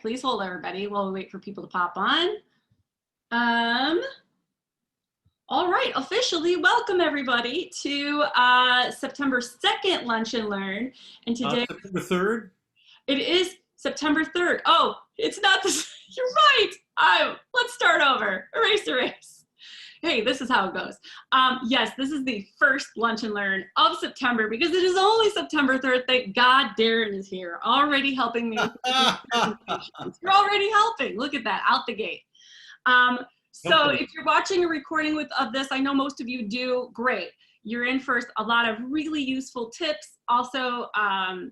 please hold everybody while we wait for people to pop on. All right, officially welcome everybody to September 2nd Lunch and Learn. And today, September 3rd? It is September 3rd. Oh, it's not this, you're right. Let's start over. Erase. Hey, this is how it goes. Yes, this is the first Lunch and Learn of September because it is only September 3rd. Thank God Darren is here, already helping me with presentations. You're already helping. Look at that, out the gate. So if you're watching a recording of this, I know most of you do, great. You're in for a lot of really useful tips. Also,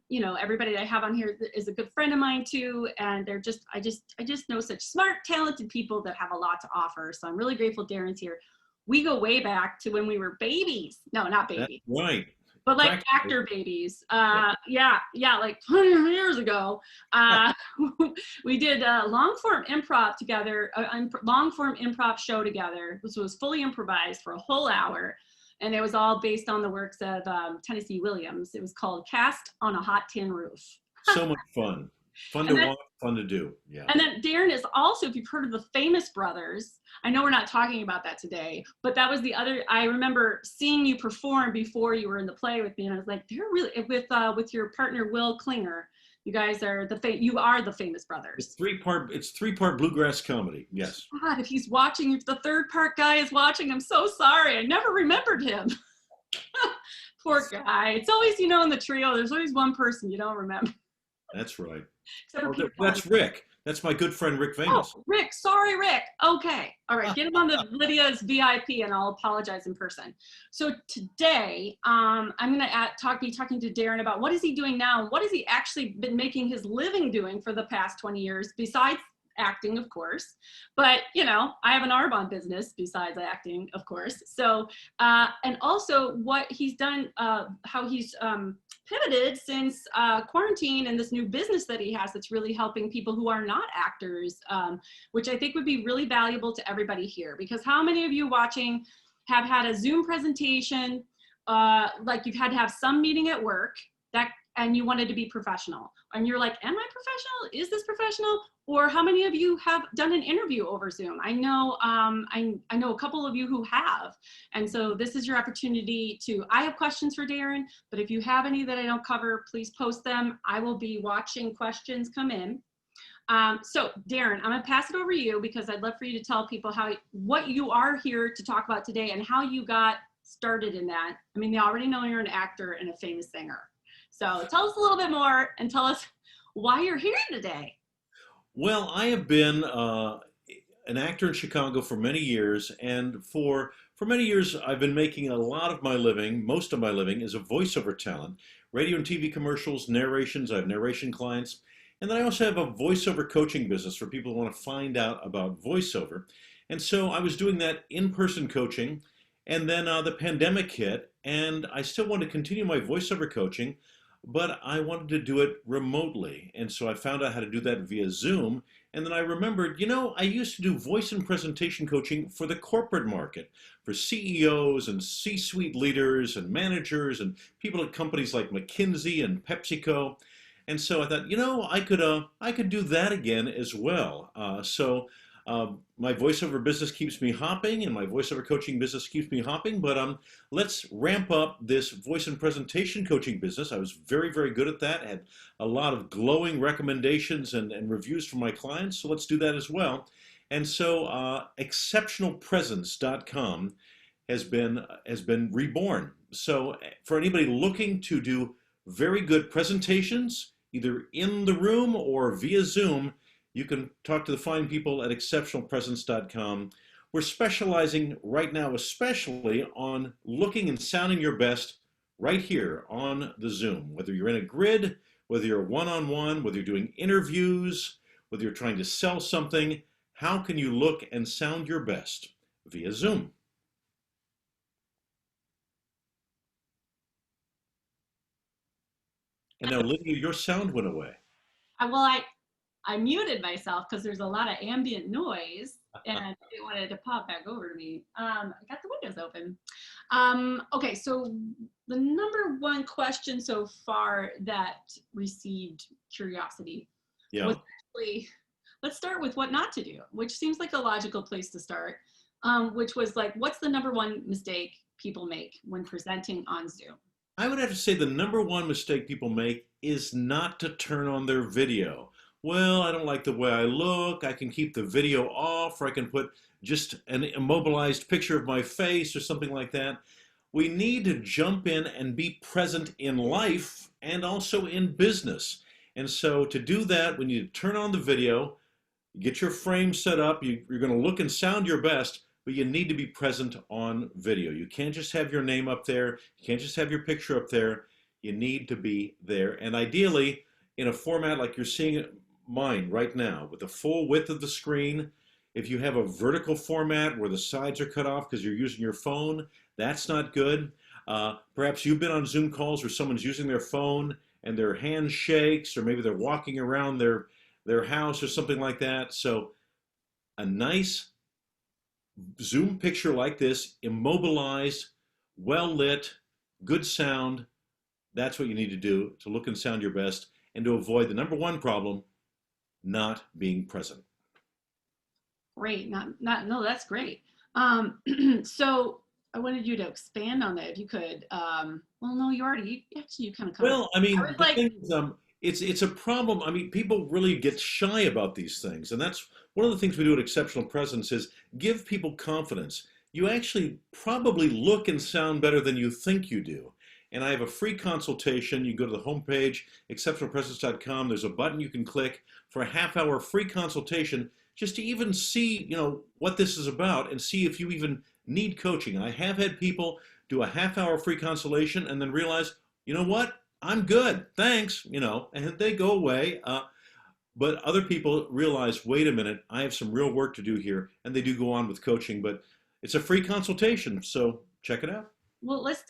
you know, everybody that I have on here is a good friend of mine too, and they're just, I just know such smart, talented people that have a lot to offer. So I'm really grateful Darren's here. We go way back to when we were babies. No, not babies. That's right. But like actor babies. Yeah, like 20 years ago. We did a long-form improv together, a long-form improv show together. This was fully improvised for a whole hour. And it was all based on the works of Tennessee Williams. It was called Cast on a Hot Tin Roof. So much fun. Fun to watch, fun to do. Yeah. And then Darren is also, if you've heard of the Famous Brothers, I know we're not talking about that today, but that was the other, I remember seeing you perform before you were in the play with me. And I was like, they're really, with your partner, Will Klinger, you guys are you are the Famous Brothers. It's three-part bluegrass comedy. Yes. God, if he's watching, if the third part guy is watching, I'm so sorry. I never remembered him. Poor guy. It's always, you know, in the trio, there's always one person you don't remember. That's right. That's Rick. That's my good friend, Rick Venus. Oh, Rick. Sorry, Rick. Okay. All right. Get him on the Lydia's VIP and I'll apologize in person. So today, I'm going to be talking to Darren about what is he doing now and what has he actually been making his living doing for the past 20 years, besides acting, of course. But, you know, I have an Arbonne business besides acting, of course. So, and also what he's done, how he's pivoted since quarantine and this new business that he has that's really helping people who are not actors, which I think would be really valuable to everybody here. Because how many of you watching have had a Zoom presentation, like you've had to have some meeting at work and you wanted to be professional? And you're like, am I professional? Is this professional? Or how many of you have done an interview over Zoom? I know I know a couple of you who have. And so this is your opportunity I have questions for Darren, but if you have any that I don't cover, please post them. I will be watching questions come in. So Darren, I'm gonna pass it over to you because I'd love for you to tell people what you are here to talk about today and how you got started in that. I mean, they already know you're an actor and a famous singer. So tell us a little bit more and tell us why you're here today. Well, I have been an actor in Chicago for many years, and for many years I've been making a lot of my living, most of my living, as a voiceover talent. Radio and TV commercials, narrations, I have narration clients, and then I also have a voiceover coaching business for people who want to find out about voiceover. And so I was doing that in-person coaching, and then the pandemic hit, and I still want to continue my voiceover coaching, but I wanted to do it remotely. And so I found out how to do that via Zoom. And then I remembered, you know, I used to do voice and presentation coaching for the corporate market, for CEOs and C-suite leaders and managers and people at companies like McKinsey and PepsiCo. And so I thought, you know, I could do that again as well. My voiceover business keeps me hopping and my voiceover coaching business keeps me hopping, but let's ramp up this voice and presentation coaching business. I was very, very good at that. I had a lot of glowing recommendations and reviews from my clients, so let's do that as well. And so exceptionalpresence.com has been reborn. So for anybody looking to do very good presentations, either in the room or via Zoom, you can talk to the fine people at exceptionalpresence.com. We're specializing right now, especially on looking and sounding your best right here on the Zoom. Whether you're in a grid, whether you're one-on-one, whether you're doing interviews, whether you're trying to sell something, how can you look and sound your best via Zoom? And now, Lydia, your sound went away. I muted myself because there's a lot of ambient noise and I didn't want it to pop back over to me. I got the windows open. Okay, so the number one question so far that received curiosity was actually let's start with what not to do, which seems like a logical place to start, which was like, what's the number one mistake people make when presenting on Zoom? I would have to say the number one mistake people make is not to turn on their video. Well, I don't like the way I look. I can keep the video off, or I can put just an immobilized picture of my face or something like that. We need to jump in and be present in life and also in business. And so to do that, we need to turn on the video, get your frame set up. You're going to look and sound your best, but you need to be present on video. You can't just have your name up there. You can't just have your picture up there. You need to be there. And ideally, in a format like you're seeing mine right now, with the full width of the screen. If you have a vertical format where the sides are cut off because you're using your phone, that's not good. Perhaps you've been on Zoom calls where someone's using their phone and their hand shakes, or maybe they're walking around their house or something like that. So a nice Zoom picture like this, immobilized, well lit, good sound, that's what you need to do to look and sound your best and to avoid the number one problem, not being present. Great. No, that's great. So I wanted you to expand on that if you could. Well, no, you kind of covered. Well, I mean, I was the like, thing is, it's a problem. I mean, people really get shy about these things, and that's one of the things we do at Exceptional Presence is give people confidence. You actually probably look and sound better than you think you do. And I have a free consultation. You go to the homepage, exceptionalpresence.com. There's a button you can click for a half-hour free consultation just to even see, what this is about and see if you even need coaching. I have had people do a half-hour free consultation and then realize, you know what? I'm good, thanks, and they go away. But other people realize, wait a minute, I have some real work to do here, and they do go on with coaching, but it's a free consultation, so check it out. well, let's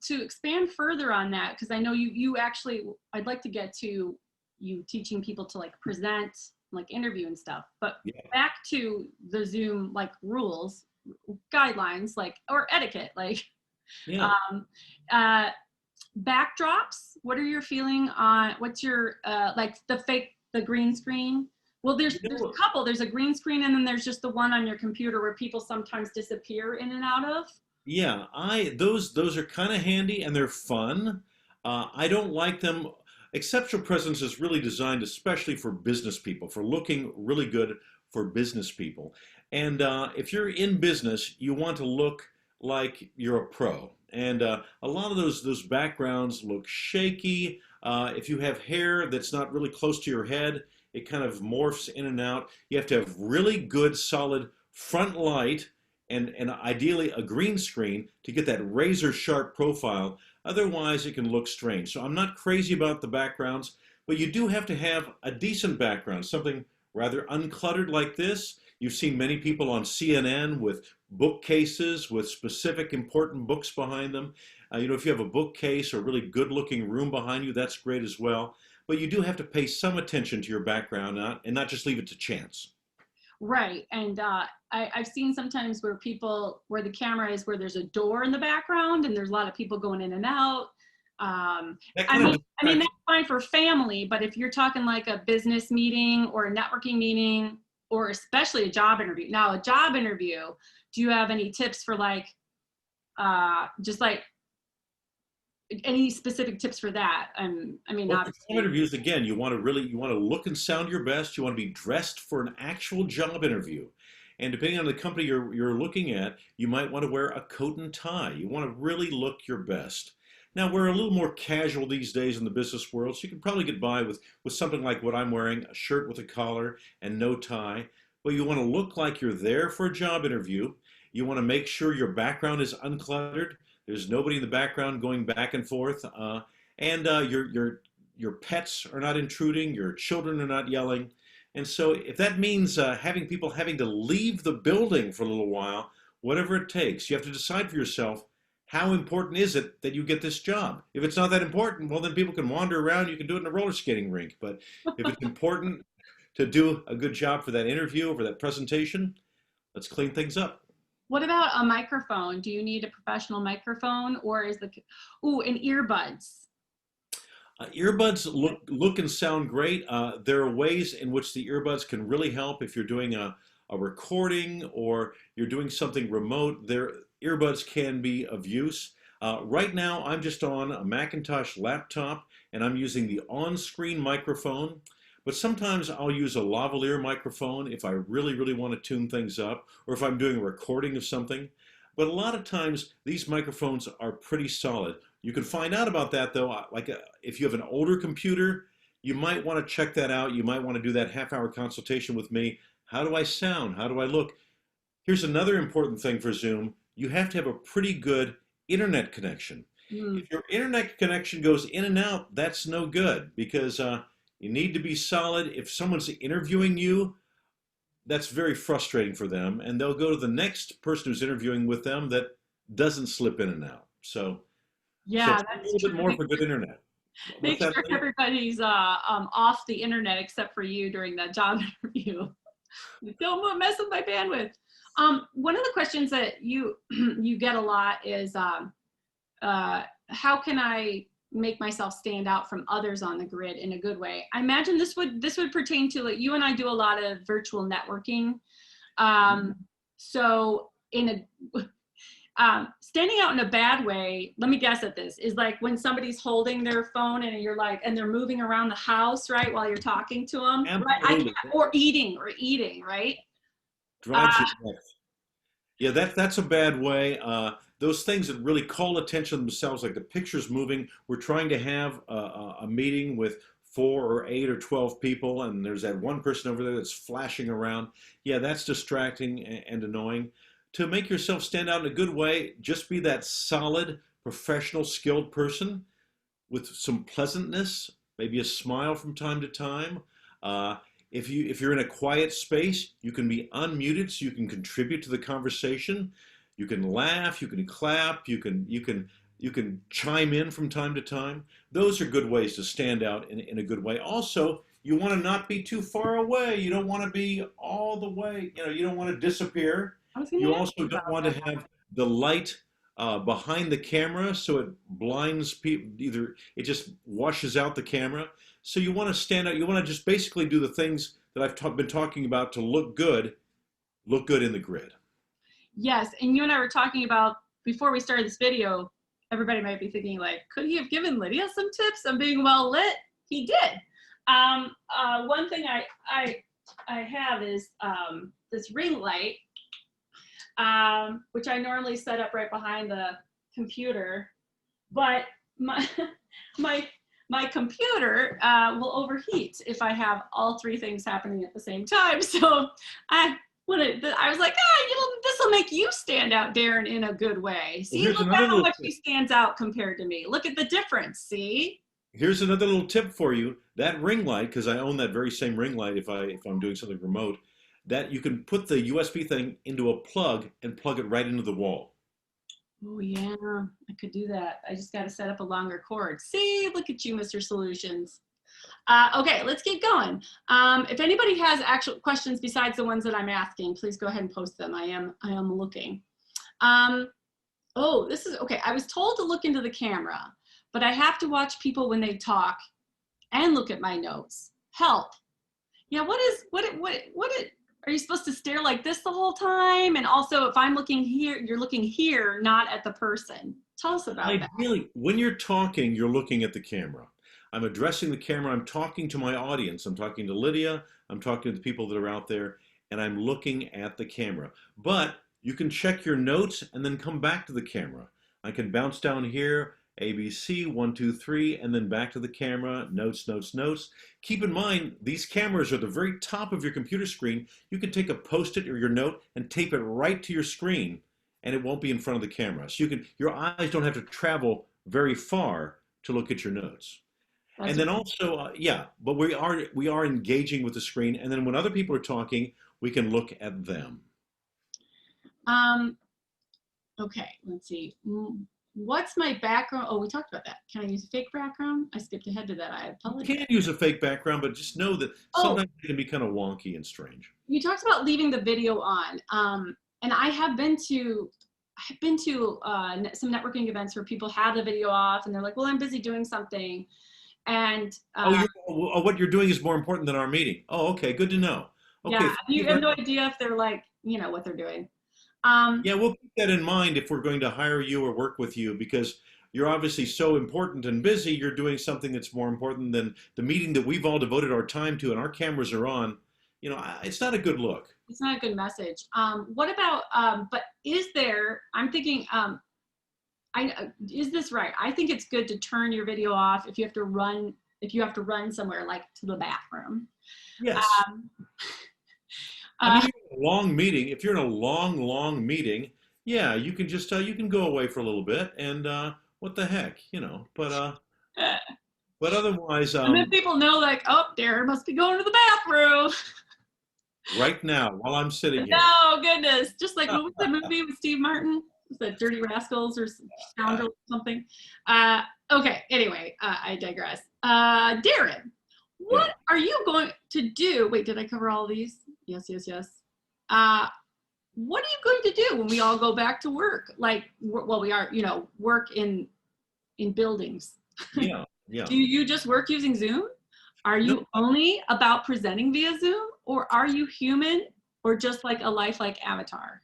to expand further on that, because I know you actually, I'd like to get to you teaching people to like present, like interview and stuff. But Yeah. back to the Zoom like rules, guidelines, like or etiquette, like Yeah. uh, backdrops. What are your feeling on what's your like the green screen? Well, there's a couple. There's a green screen, and then there's just the one on your computer where people sometimes disappear in and out of. Yeah, those are kind of handy and they're fun. I don't like them. Exceptional presence is really designed especially for business people, for looking really good for business people. And if you're in business, you want to look like you're a pro. And a lot of those backgrounds look shaky. If you have hair that's not really close to your head, it kind of morphs in and out. You have to have really good, solid front light and ideally a green screen to get that razor sharp profile. Otherwise, it can look strange. So I'm not crazy about the backgrounds, but you do have to have a decent background, something rather uncluttered like this. You've seen many people on CNN with bookcases with specific important books behind them. If you have a bookcase or a really good looking room behind you, that's great as well. But you do have to pay some attention to your background and not just leave it to chance. Right. And I've seen sometimes where where the camera is, where there's a door in the background and there's a lot of people going in and out. I mean, that's fine for family, but if you're talking like a business meeting or a networking meeting, or especially a job interview. Now, a job interview, do you have any tips for like, just like any specific tips for that? I mean, Well, for obviously. job interviews, again, you want to look and sound your best. You want to be dressed for an actual job interview. And depending on the company you're looking at, you might want to wear a coat and tie. You want to really look your best. Now, we're a little more casual these days in the business world, so you can probably get by with something like what I'm wearing, a shirt with a collar and no tie. But you want to look like you're there for a job interview. You want to make sure your background is uncluttered. There's nobody in the background going back and forth. And your pets are not intruding. Your children are not yelling. And so if that means having people having to leave the building for a little while, whatever it takes, you have to decide for yourself, how important is it that you get this job? If it's not that important, well, then people can wander around. You can do it in a roller skating rink. But if it's important to do a good job for that interview or for that presentation, let's clean things up. What about a microphone? Do you need a professional microphone, or and earbuds? Earbuds look and sound great. There are ways in which the earbuds can really help if you're doing a recording or you're doing something remote. Their earbuds can be of use. Right now, I'm just on a Macintosh laptop and I'm using the on-screen microphone. But sometimes I'll use a lavalier microphone if I really, really want to tune things up or if I'm doing a recording of something. But a lot of times, these microphones are pretty solid. You can find out about that though, if you have an older computer, you might want to check that out. You might want to do that half-hour consultation with me. How do I sound? How do I look? Here's another important thing for Zoom. You have to have a pretty good internet connection. Mm. If your internet connection goes in and out, that's no good because you need to be solid. If someone's interviewing you, that's very frustrating for them, and they'll go to the next person who's interviewing with them that doesn't slip in and out. So Yeah, a that's little bit true. more for good internet. What's Make that? sure everybody's off the internet except for you during that job interview. Don't mess with my bandwidth. One of the questions that you you get a lot is how can I make myself stand out from others on the grid in a good way? I imagine this would pertain to, like, you and I do a lot of virtual networking. So in a standing out in a bad way, let me guess at this, is like when somebody's holding their phone and you're like, and they're moving around the house, right, while you're talking to them, right? I Absolutely. can't, or eating, right? Drives you nuts. Yeah, that's a bad way. Those things that really call attention themselves, like the pictures moving. We're trying to have a meeting with 4 or 8 or 12 people, and there's that one person over there that's flashing around. Yeah, that's distracting and annoying. To make yourself stand out in a good way, just be that solid, professional, skilled person with some pleasantness, maybe a smile from time to time. Uh, if you're in a quiet space, you can be unmuted so you can contribute to the conversation. You can laugh, you can clap, you can chime in from time to time. Those are good ways to stand out in a good way. Also, you want to not be too far away. You don't want to be all the way, you don't want to disappear. I was going You to ask you also don't about want to that. have the light behind the camera so it blinds people. Either it just washes out the camera. So you want to stand out. You want to just basically do the things that I've been talking about to look good in the grid. Yes, and you and I were talking about before we started this video. Everybody might be thinking, like, could he have given Lydia some tips on being well lit? He did. One thing I have is this ring light, which I normally set up right behind the computer, but my my my computer will overheat if I have all three things happening at the same time. So I I was like, this will make you stand out, Darren, in a good way. Well, See, here's look another at how little much tip. he stands out compared to me. Look at the difference. See? Here's another little tip for you. That ring light, because I own that very same ring light if I'm doing something remote, that you can put the USB thing into a plug and plug it right into the wall. Oh yeah, I could do that. I just got to set up a longer cord. See, look at you, Mr. Solutions. Okay, let's keep going. If anybody has actual questions besides the ones that I'm asking, please go ahead and post them. I am looking. Oh, this is okay. I was told to look into the camera, but I have to watch people when they talk and look at my notes. Help. Yeah, are you supposed to stare like this the whole time? And also, if I'm looking here, you're looking here, not at the person. Tell us about that. Ideally, when you're talking, you're looking at the camera. I'm addressing the camera. I'm talking to my audience. I'm talking to Lydia. I'm talking to the people that are out there, and I'm looking at the camera. But you can check your notes and then come back to the camera. I can bounce down here, ABC, 1, 2, 3, and then back to the camera, notes, notes, notes. Keep in mind, these cameras are at the very top of your computer screen. You can take a Post-it or your note and tape it right to your screen, and it won't be in front of the camera. So your eyes don't have to travel very far to look at your notes. That's And then also, yeah, but we are engaging with the screen. And then when other people are talking, we can look at them. um, okay, let's see. What's my background? Oh, we talked about that. Can I use a fake background? I skipped ahead to that. I You apologize. can use a fake background, but just know that Oh, sometimes it can be kind of wonky and strange. you talked about leaving the video on. And I've been to some networking events where people have the video off and they're like, well, I'm busy doing something. And Oh, what you're doing is more important than our meeting. Oh, okay, good to know. Okay, yeah, thank you you have very no much. idea if they're like, what they're doing. Yeah, we'll keep that in mind if we're going to hire you or work with you because you're obviously so important and busy. You're doing something that's more important than the meeting that we've all devoted our time to and our cameras are on. It's not a good look. It's not a good message. What about, but is there, I'm thinking, is this right? I think it's good to turn your video off if you have to run somewhere like to the bathroom. Yes. Um, I uh, mean, you're in a long meeting. If you're in a long, long meeting, yeah, you can just you can go away for a little bit and what the heck. But otherwise, and then people know like, oh, Darren must be going to the bathroom. right now while I'm sitting here. No, goodness. Just like, what was the movie with Steve Martin? Was that Dirty Rascals or Scoundrels or something? Okay, anyway, I digress. Darren, Yeah. what are you going to do? Wait, did I cover all these? Yes, yes, yes. Uh, what are you going to do when we all go back to work? Like, well, we are, work in buildings. Yeah. Yeah. Do you just work using Zoom? Are No, you only about presenting via Zoom, or are you human, or just like a lifelike avatar?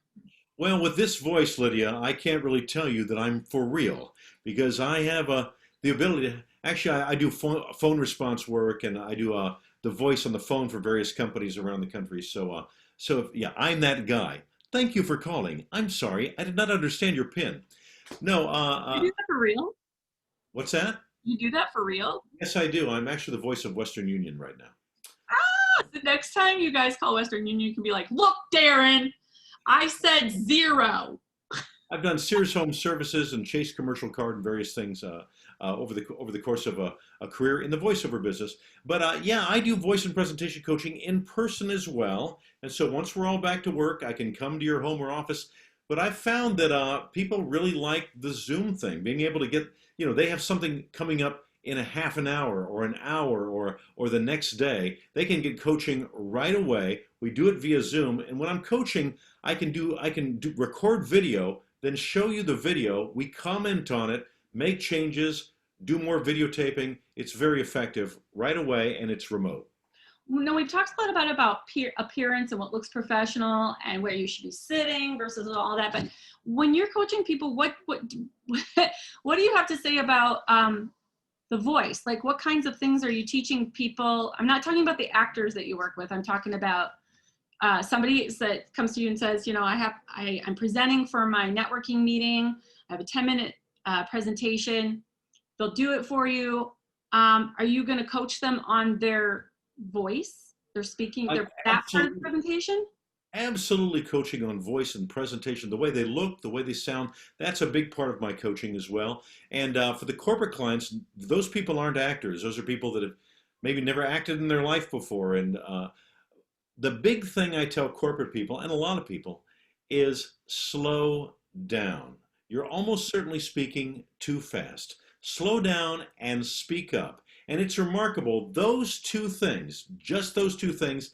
well, with this voice, Lydia, I can't really tell you that I'm for real because I have the ability to actually I do phone response work and I do the voice on the phone for various companies around the country. So yeah, I'm that guy. Thank you for calling. I'm sorry, I did not understand your pin. No, You do that for real? what's that? You do that for real? Yes, I do. I'm actually the voice of Western Union right now. The next time you guys call Western Union, you can be like, look, Darren, I said 0. I've done Sears Home Services and Chase Commercial Card and various things over the course of a career in the voiceover business. But yeah, I do voice and presentation coaching in person as well. And so once we're all back to work, I can come to your home or office. But I've found that people really like the Zoom thing, being able to get, they have something coming up in a half an hour or an hour or the next day. They can get coaching right away. We do it via Zoom, and when I'm coaching, I can record video, then show you the video. We comment on it, make changes, do more videotaping. It's very effective right away, and it's remote. No, we've talked a lot about appearance and what looks professional and where you should be sitting versus all that. But when you're coaching people, what do you have to say about the voice? Like, what kinds of things are you teaching people? I'm not talking about the actors that you work with. I'm talking about somebody that comes to you and says, I'm presenting for my networking meeting. I have a 10-minute presentation. They'll do it for you. Are you going to coach them on their voice, their speaking, I that part of the absolutely presentation? Absolutely coaching on voice and presentation, the way they look, the way they sound. That's a big part of my coaching as well. And for the corporate clients, those people aren't actors. Those are people that have maybe never acted in their life before. And the big thing I tell corporate people, and a lot of people, is slow down. You're almost certainly speaking too fast. Slow down and speak up. And it's remarkable, those two things, just those two things,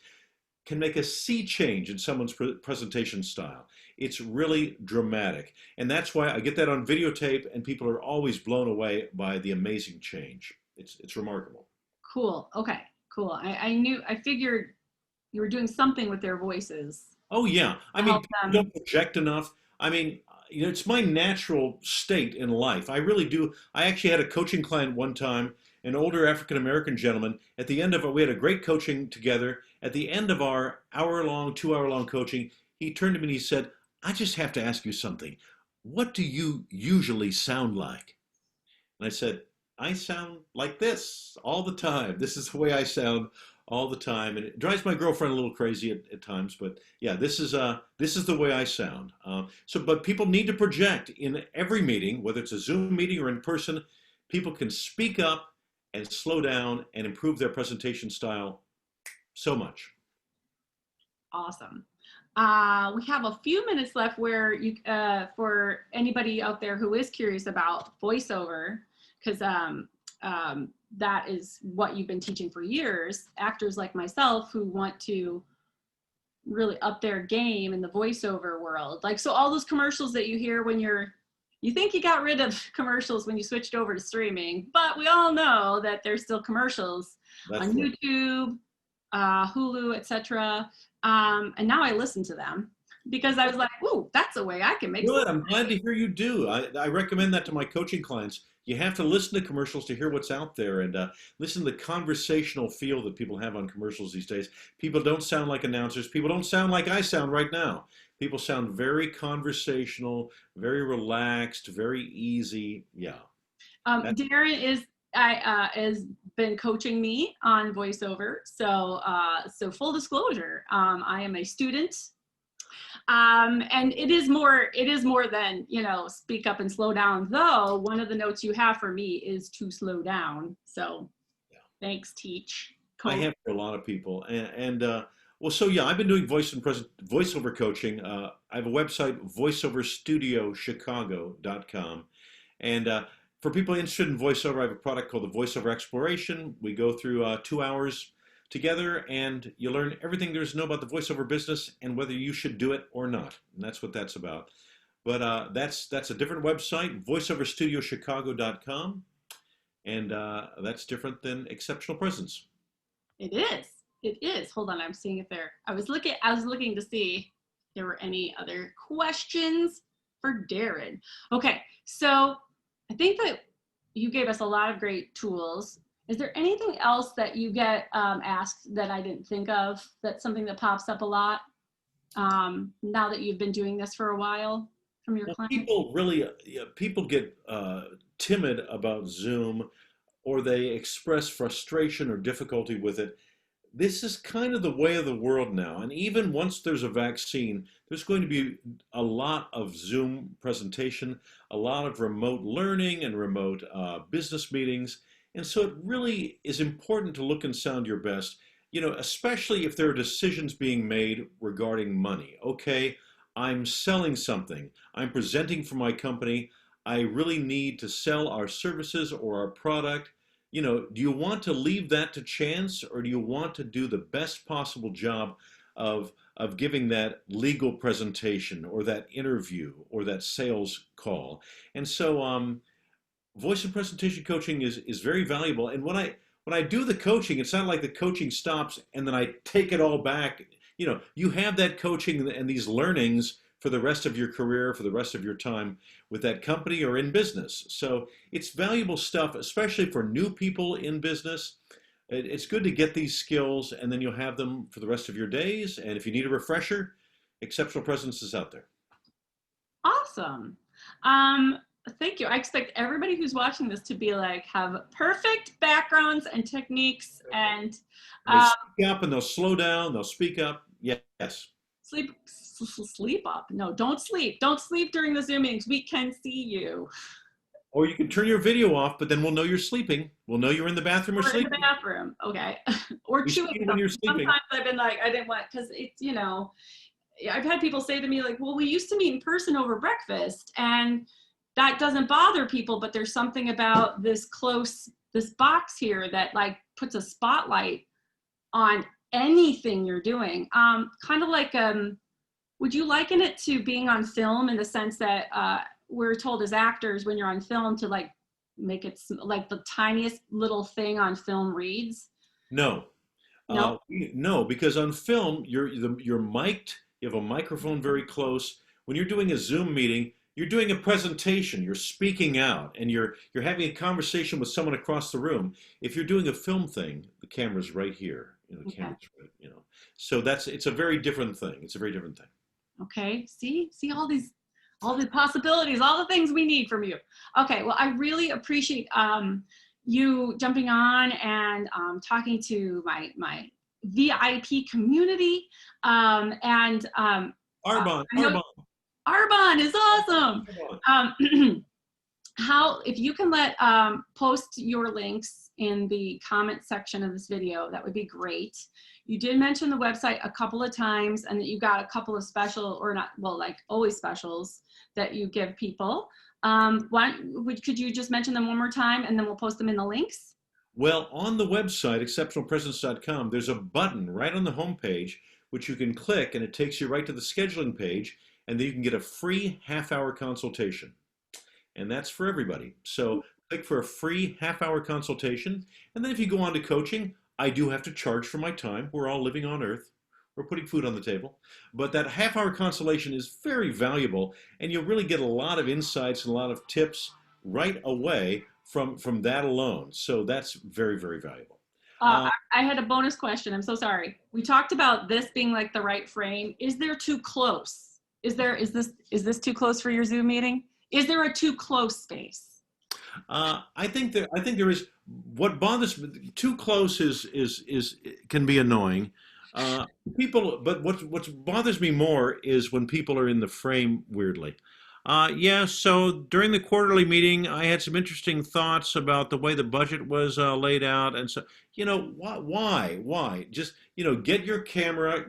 can make a sea change in someone's presentation style. It's really dramatic. And that's why I get that on videotape, and people are always blown away by the amazing change. It's remarkable. Cool. Okay. Cool. I figured you were doing something with their voices Oh yeah, I to mean, help people them. don't project enough. I mean, it's my natural state in life. I really do. I actually had a coaching client one time, an older African American gentleman. At the end of it, we had a great coaching together. At the end of our hour-long, 2 hour-long coaching, he turned to me and he said, "I just have to ask you something. What do you usually sound like?" And I said, I sound like this all the time. This is the way I sound all the time. And it drives my girlfriend a little crazy at times, but yeah, this is the way I sound. But people need to project in every meeting, whether it's a Zoom meeting or in person. People can speak up and slow down and improve their presentation style so much. Awesome. We have a few minutes left where for anybody out there who is curious about voiceover, because that is what you've been teaching for years, actors like myself who want to really up their game in the voiceover world. Like, so all those commercials that you hear when you're You think you got rid of commercials when you switched over to streaming, but we all know that there's still commercials That's on right. YouTube, Hulu, etc. And now I listen to them because I was like, "Ooh, that's a way I can make some Good. I'm glad to money." hear you do. I recommend that to my coaching clients. You have to listen to commercials to hear what's out there and listen to the conversational feel that people have on commercials these days. People don't sound like announcers. People don't sound like I sound right now. People sound very conversational, very relaxed, very easy. Yeah. That, Darren is been coaching me on voiceover. So full disclosure, I am a student. And it is more than, speak up and slow down, though one of the notes you have for me is to slow down. So yeah. thanks, teach, I coach. have for a lot of people. Well, so yeah, I've been doing voiceover coaching. I have a website, voiceoverstudiochicago.com. And for people interested in voiceover, I have a product called the Voiceover Exploration. We go through 2 hours together and you learn everything there is to know about the voiceover business and whether you should do it or not. And that's what that's about. But that's a different website, voiceoverstudiochicago.com. And that's different than Exceptional Presence. It is. It is. Hold on, I'm seeing if there. I was looking to see if there were any other questions for Darren. Okay, so I think that you gave us a lot of great tools. Is there anything else that you get asked that I didn't think of? That's something that pops up a lot now that you've been doing this for a while from your Well, clients? people really, yeah, people get timid about Zoom or they express frustration or difficulty with it. This is kind of the way of the world now. And even once there's a vaccine, there's going to be a lot of Zoom presentation, a lot of remote learning and remote business meetings. And so it really is important to look and sound your best, especially if there are decisions being made regarding money. Okay, I'm selling something, I'm presenting for my company. I really need to sell our services or our product. Do you want to leave that to chance or do you want to do the best possible job of giving that legal presentation or that interview or that sales call? And so voice and presentation coaching is very valuable. And when I do the coaching, it's not like the coaching stops and then I take it all back. You have that coaching and these learnings for the rest of your career, for the rest of your time with that company or in business. So it's valuable stuff, especially for new people in business. It's good to get these skills and then you'll have them for the rest of your days. And if you need a refresher, Exceptional Presence is out there. Awesome. Um, Thank you. I expect everybody who's watching this to be like, have perfect backgrounds and techniques and And they uh, speak up and they'll slow down, they'll speak up. Yes. sleep up. No, don't sleep. Don't sleep during the Zoom meetings. We can see you. Or you can turn your video off, but then we'll know you're sleeping. We'll know you're in the bathroom or Or in the sleeping. bathroom. Okay. Or We see chewing you when something. you're sleeping. Sometimes I've been like, I didn't want, because it's, I've had people say to me like, well, we used to meet in person over breakfast and that doesn't bother people, but there's something about this box here that like puts a spotlight on anything you're doing. Kind of like, would you liken it to being on film in the sense that we're told as actors when you're on film to like make it like the tiniest little thing on film reads? No. No? No, because on film, you're mic'd, you have a microphone very close. When you're doing a Zoom meeting, you're doing a presentation, you're speaking out, and you're having a conversation with someone across the room. If you're doing a film thing, the camera's right here. The Okay. camera's right. So it's a very different thing. It's a very different thing. Okay. See all the possibilities, all the things we need from you. Okay. Well, I really appreciate you jumping on and talking to my VIP community. Arbon, I know Arbon, Arbon is awesome. Arbon. If you can post your links in the comment section of this video, that would be great. You did mention the website a couple of times and that you got a couple of special, or not, well, like always specials that you give people. Could you just mention them one more time and then we'll post them in the links? Well, on the website, exceptionalpresence.com, there's a button right on the homepage which you can click and it takes you right to the scheduling page and then you can get a free half-hour consultation. and that's for everybody. So click for a free half-hour consultation, and then if you go on to coaching, I do have to charge for my time. We're all living on Earth. We're putting food on the table. But that half-hour consultation is very valuable, and you'll really get a lot of insights and a lot of tips right away from that alone. So that's very, very valuable. I had a bonus question. I'm so sorry. We talked about this being like the right frame. Is there too close? Is this too close for your Zoom meeting? Is there a too close space? I think there is. What bothers me too close is can be annoying. People, but what bothers me more is when people are in the frame weirdly. Yeah, so during the quarterly meeting, I had some interesting thoughts about the way the budget was laid out, and so why? Just get your camera,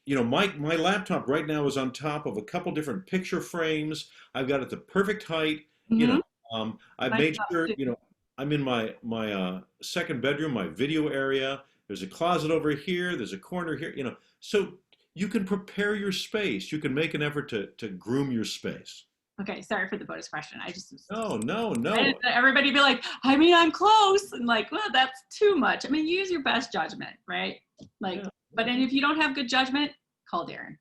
my laptop right now is on top of a couple different picture frames. I've got it the perfect height. You Mm-hmm. know, I've made sure I'm in my second bedroom, my video area. There's a closet over here. There's a corner here. So you can prepare your space. You can make an effort to groom your space. Okay, sorry for the bonus question. I just No. everybody be like, I mean, I'm close, and like, well, that's too much. I mean, use your best judgment, right? Like, Yeah. but and if you don't have good judgment, call Darren.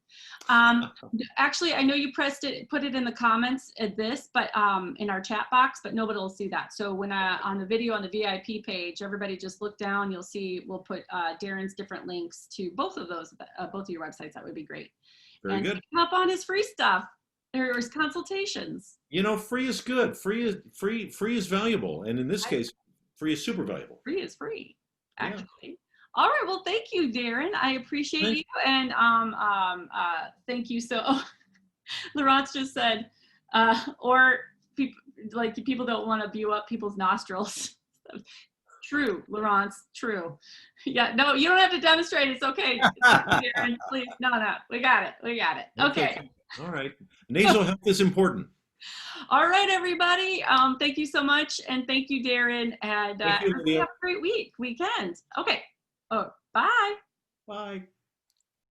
Actually, I know you put it in the comments at this, but in our chat box, but nobody will see that. So when on the video on the VIP page, everybody just look down. You'll see we'll put Darren's different links to both of those, both of your websites. That would be great. Very And good. hop on his free stuff. There's consultations. Free is good. Free is valuable, and in this case, free is super valuable. Free is free, Yeah. actually. All right. Well, thank you, Darren. I appreciate Thank you. And thank you. So Laurence just said, or people don't want to view up people's nostrils. True, Laurence, true. Yeah, no, you don't have to demonstrate. It's okay. Darren, please. No, we got it. Okay. All right. Nasal health is important. All right, everybody. Thank you so much. And thank you, Darren. And Thank you, Lydia. have a great weekend. Okay. Oh, bye. Bye.